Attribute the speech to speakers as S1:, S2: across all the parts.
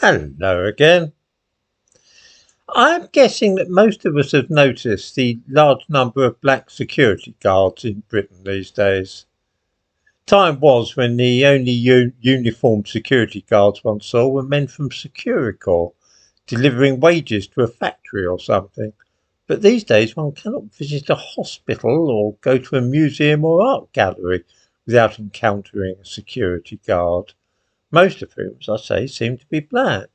S1: Hello again. I'm guessing that most of us have noticed the large number of black security guards in Britain these days. Time was when the only uniformed security guards one saw were men from Securicor, delivering wages to a factory or something. But these days one cannot visit a hospital or go to a museum or art gallery without encountering a security guard, most of whom, as I say, seem to be black.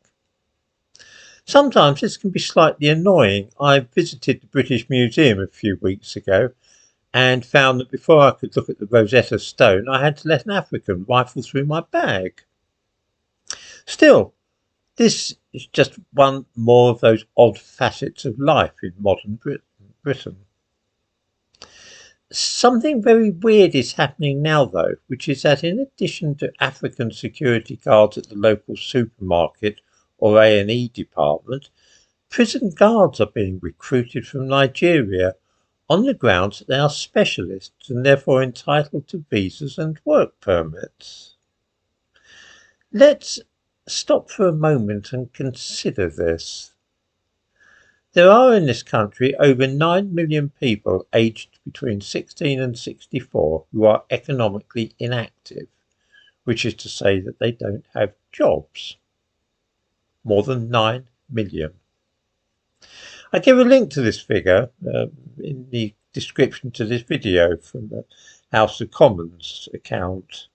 S1: Sometimes this can be slightly annoying. I visited the British Museum a few weeks ago and found that before I could look at the Rosetta Stone, I had to let an African rifle through my bag. Still, this is just one more of those odd facets of life in modern Britain. Something very weird is happening now, though, which is that in addition to African security guards at the local supermarket or A&E department, prison guards are being recruited from Nigeria on the grounds that they are specialists and therefore entitled to visas and work permits. Let's stop for a moment and consider this. There are in this country over 9 million people aged between 16 and 64 who are economically inactive, which is to say that they don't have jobs. More than 9 million. I give a link to this figure in the description to this video from the House of Commons account.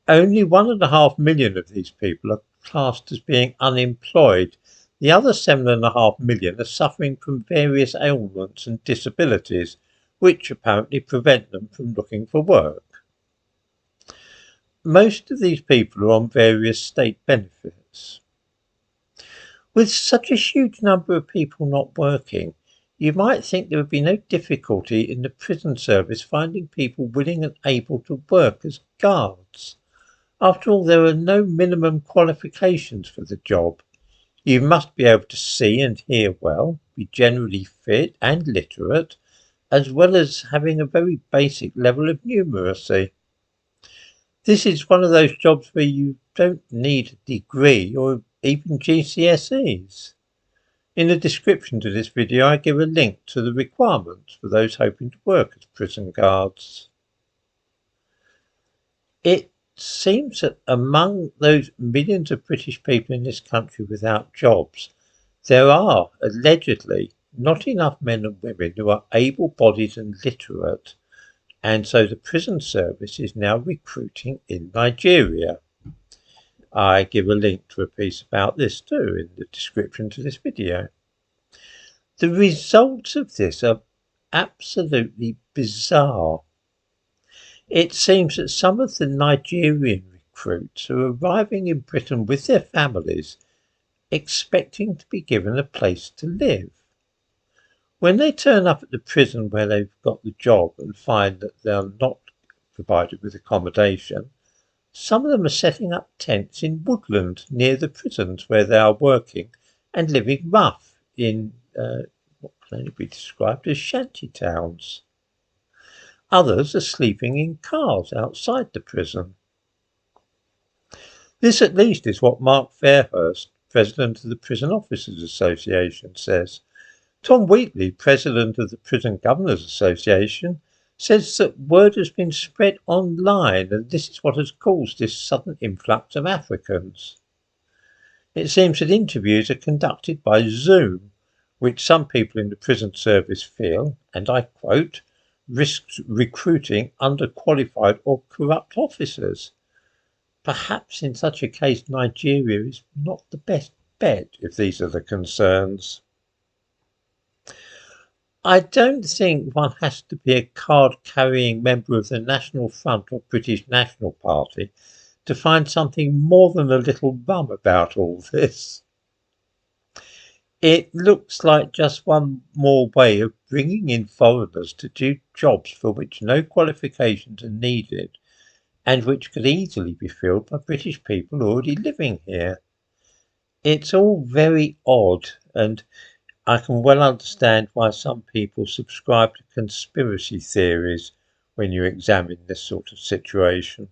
S1: Only 1.5 million of these people are classed as being unemployed. The other 7.5 million are suffering from various ailments and disabilities, which apparently prevent them from looking for work. Most of these people are on various state benefits. With such a huge number of people not working, you might think there would be no difficulty in the prison service finding people willing and able to work as guards. After all, there are no minimum qualifications for the job. You must be able to see and hear well, be generally fit and literate, as well as having a very basic level of numeracy. This is one of those jobs where you don't need a degree or even GCSEs. In the description to this video I give a link to the requirements for those hoping to work as prison guards. It seems that among those millions of British people in this country without jobs, there are allegedly not enough men and women who are able-bodied and literate, and so the prison service is now recruiting in Nigeria. I give a link to a piece about this too in the description to this video. The results of this are absolutely bizarre. It seems that some of the Nigerian recruits are arriving in Britain with their families, expecting to be given a place to live. When they turn up at the prison where they've got the job and find that they are not provided with accommodation, some of them are setting up tents in woodland near the prisons where they are working and living rough in what can only be described as shanty towns. Others are sleeping in cars outside the prison. This at least is what Mark Fairhurst, president of the Prison Officers Association, says. Tom Wheatley, president of the Prison Governors Association, says that word has been spread online and this is what has caused this sudden influx of Africans. It seems that interviews are conducted by Zoom, which some people in the prison service feel, and I quote, risks recruiting underqualified or corrupt officers. Perhaps in such a case Nigeria is not the best bet if these are the concerns. I don't think one has to be a card-carrying member of the National Front or British National Party to find something more than a little rum about all this. It looks like just one more way of bringing in foreigners to do jobs for which no qualifications are needed and which could easily be filled by British people already living here. It's all very odd, and I can well understand why some people subscribe to conspiracy theories when you examine this sort of situation.